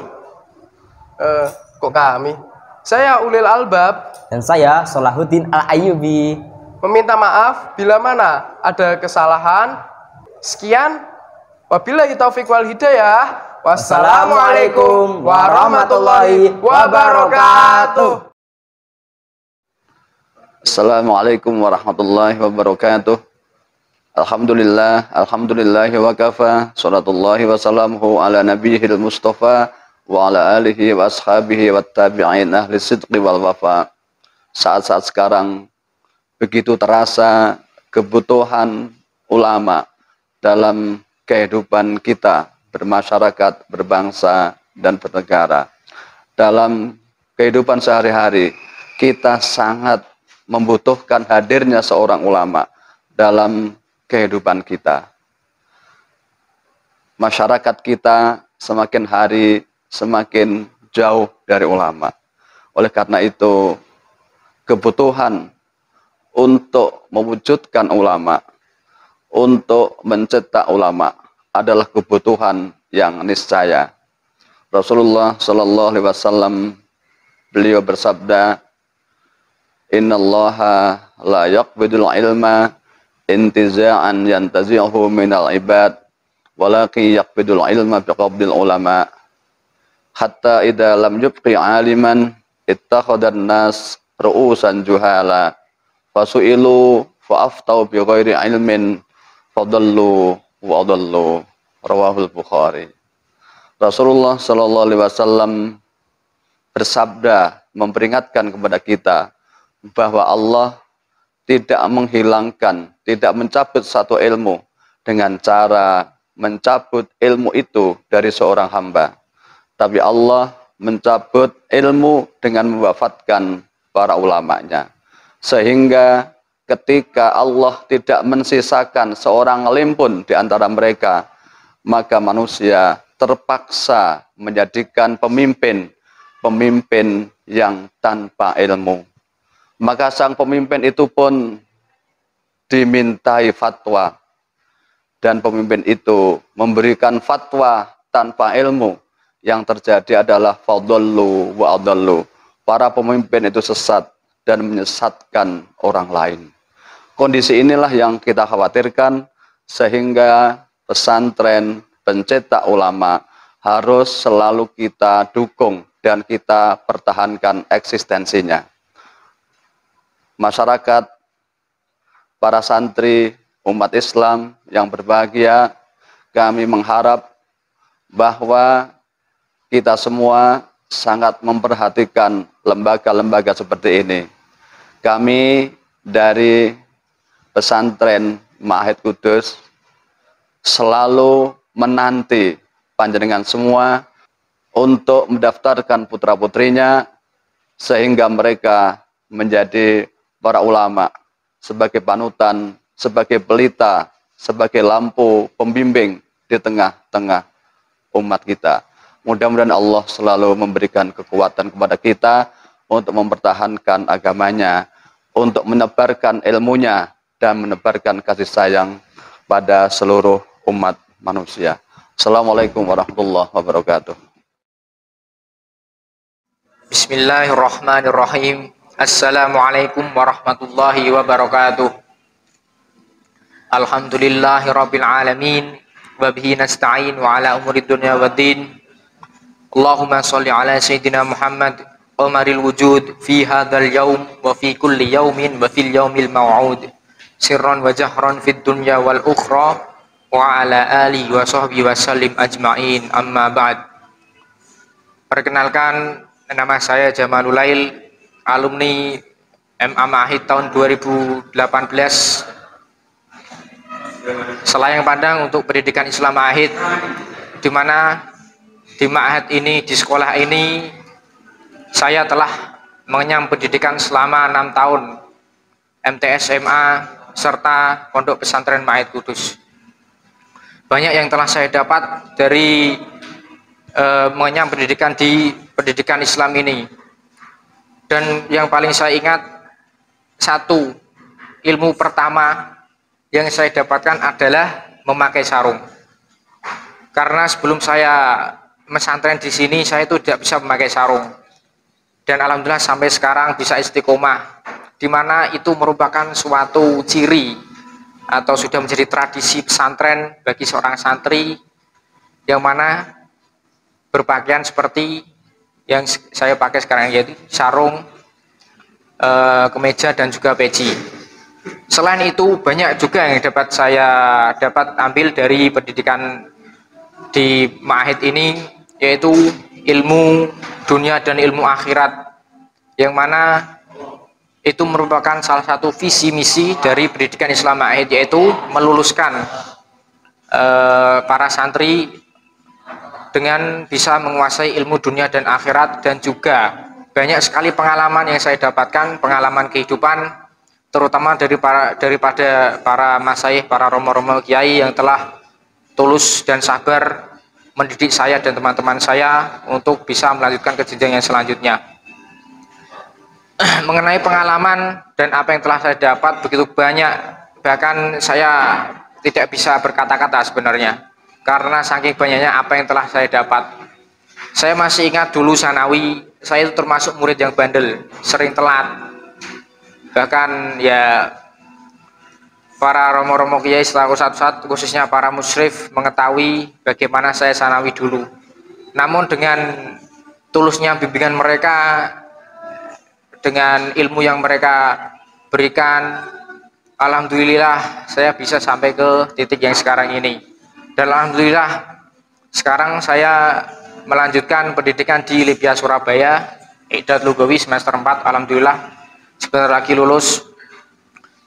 kok kami? Saya Ulil Albab Dan saya Salahuddin Al-Ayyubi. meminta maaf bila mana ada kesalahan. Sekian, wabillahi taufik wal hidayah. Wassalamualaikum warahmatullahi wabarakatuh. Assalamualaikum warahmatullahi wabarakatuh. Alhamdulillahi wa kafa. Salatullahi wa salamuhu ala nabiyil mustafa wa ala alihi wa ashabihi wa tabi'in ahli sidqi wal wafa. Saat-saat sekarang begitu terasa kebutuhan ulama dalam kehidupan kita bermasyarakat, berbangsa, dan bernegara. Dalam kehidupan sehari-hari kita sangat membutuhkan hadirnya seorang ulama dalam kehidupan kita. Masyarakat kita semakin hari semakin jauh dari ulama. Oleh karena itu, kebutuhan untuk mewujudkan ulama, untuk mencetak ulama adalah kebutuhan yang niscaya. Rasulullah Shallallahu Alaihi Wasallam beliau bersabda, Innallaha la yaqbidul ilma intiza'an yantazi'uhu minal ibad walaki yaqbidul ilma biqabdil ulama hatta idza lam yubqi aliman ittakhadhan nas ru'usan juhala fasu'ilu fa'aftau bi ghairi ilmin fadallu wa adallu. Rawahul Bukhari. Rasulullah sallallahu alaihi wasallam bersabda memperingatkan kepada kita bahwa Allah tidak menghilangkan, tidak mencabut satu ilmu dengan cara mencabut ilmu itu dari seorang hamba. Tapi Allah mencabut ilmu dengan mewafatkan para ulamanya. Sehingga ketika Allah tidak mensisakan seorang alim pun di antara mereka, maka manusia terpaksa menjadikan pemimpin yang tanpa ilmu. Maka sang pemimpin itu pun dimintai fatwa. Dan pemimpin itu memberikan fatwa tanpa ilmu. Yang terjadi adalah fadallu wa adallu. Para pemimpin itu sesat dan menyesatkan orang lain. Kondisi inilah yang kita khawatirkan, sehingga pesantren pencetak ulama harus selalu kita dukung dan kita pertahankan eksistensinya. Masyarakat, para santri, umat Islam yang berbahagia, kami mengharap bahwa kita semua sangat memperhatikan lembaga-lembaga seperti ini. Kami dari pesantren Ma'ahid Kudus selalu menanti panjenengan semua untuk mendaftarkan putra-putrinya sehingga mereka menjadi para ulama sebagai panutan, sebagai pelita, sebagai lampu pembimbing di tengah-tengah umat kita. Mudah-mudahan Allah selalu memberikan kekuatan kepada kita untuk mempertahankan agamanya, untuk menebarkan ilmunya, dan menebarkan kasih sayang pada seluruh umat manusia. Assalamualaikum warahmatullahi wabarakatuh. Bismillahirrahmanirrahim. Assalamualaikum warahmatullahi wabarakatuh. Alhamdulillahirabbil alamin wa bihi nasta'in wa ala umurid dunya waddin. Allahumma shalli ala sayyidina Muhammad umaril wujud fi hadzal yaum wa fi kulli yaumin wa fil yaumil mau'ud sirran wa jahran fid dunya wal ukhra wa ala alihi wa sahbihi wa sallim ajma'in, amma ba'd. Perkenalkan, nama saya Jamalul Lail, alumni MA Mahid tahun 2018, selayang pandang untuk pendidikan Islam Mahid, di mana di Ma'had ini, di sekolah ini saya telah mengenyam pendidikan selama 6 tahun MTS MA serta Pondok Pesantren Mahid Kudus. Banyak yang telah saya dapat dari mengenyam pendidikan di pendidikan Islam ini, dan yang paling saya ingat, satu, ilmu pertama yang saya dapatkan adalah memakai sarung. Karena sebelum saya pesantren di sini, saya itu tidak bisa memakai sarung, dan alhamdulillah sampai sekarang bisa istiqomah, di mana itu merupakan suatu ciri atau sudah menjadi tradisi pesantren bagi seorang santri yang mana berpakaian seperti yang saya pakai sekarang, yaitu sarung, kemeja, dan juga peci. Selain itu, banyak juga yang saya dapat ambil dari pendidikan di Ma'hid ini, yaitu ilmu dunia dan ilmu akhirat, yang mana itu merupakan salah satu visi misi dari pendidikan Islam Ma'hid, yaitu meluluskan para santri dengan bisa menguasai ilmu dunia dan akhirat. Dan juga banyak sekali pengalaman yang saya dapatkan, pengalaman kehidupan, terutama daripada para masyayikh, para romo-romo kiai yang telah tulus dan sabar mendidik saya dan teman-teman saya untuk bisa melanjutkan ke jenjang yang selanjutnya. Mengenai pengalaman dan apa yang telah saya dapat begitu banyak, bahkan saya tidak bisa berkata-kata sebenarnya, karena saking banyaknya apa yang telah saya dapat. Saya masih ingat dulu sanawi, saya itu termasuk murid yang bandel, sering telat. Bahkan ya para romo-romo kiai setelah ustadz, khususnya para musyrif, mengetahui bagaimana saya sanawi dulu. Namun dengan tulusnya bimbingan mereka, dengan ilmu yang mereka berikan, alhamdulillah saya bisa sampai ke titik yang sekarang ini. Dan alhamdulillah sekarang saya melanjutkan pendidikan di Libya Surabaya, Iqdad Lugawi semester 4, alhamdulillah sebentar lagi lulus,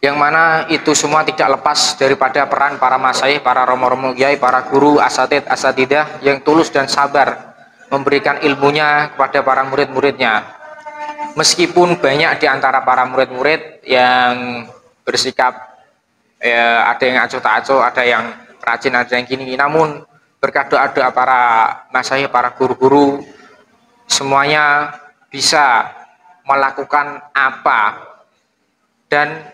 yang mana itu semua tidak lepas daripada peran para masyayikh, para romo-romo kiai, para guru, asatid, asatidah yang tulus dan sabar memberikan ilmunya kepada para murid-muridnya. Meskipun banyak di antara para murid-murid yang bersikap ada yang acuh tak acuh, ada yang rajin, ada yang gini, namun berkat doa-doa para masyayikh, para guru-guru, semuanya bisa melakukan apa dan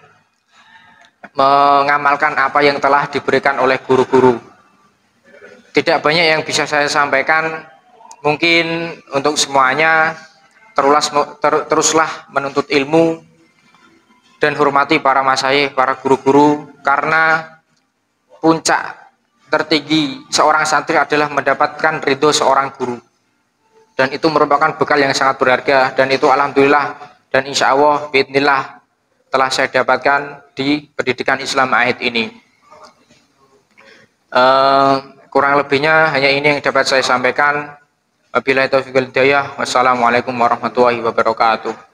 mengamalkan apa yang telah diberikan oleh guru-guru. Tidak banyak yang bisa saya sampaikan, mungkin untuk semuanya teruslah menuntut ilmu dan hormati para masyayikh, para guru-guru, karena puncak tertinggi seorang santri adalah mendapatkan ridho seorang guru, dan itu merupakan bekal yang sangat berharga. Dan itu alhamdulillah dan insya Allah biidznillah telah saya dapatkan di pendidikan Islam Ma'hid ini. Kurang lebihnya hanya ini yang dapat saya sampaikan. Wabillahi taufiq wal hidayah. Wassalamualaikum warahmatullahi wabarakatuh.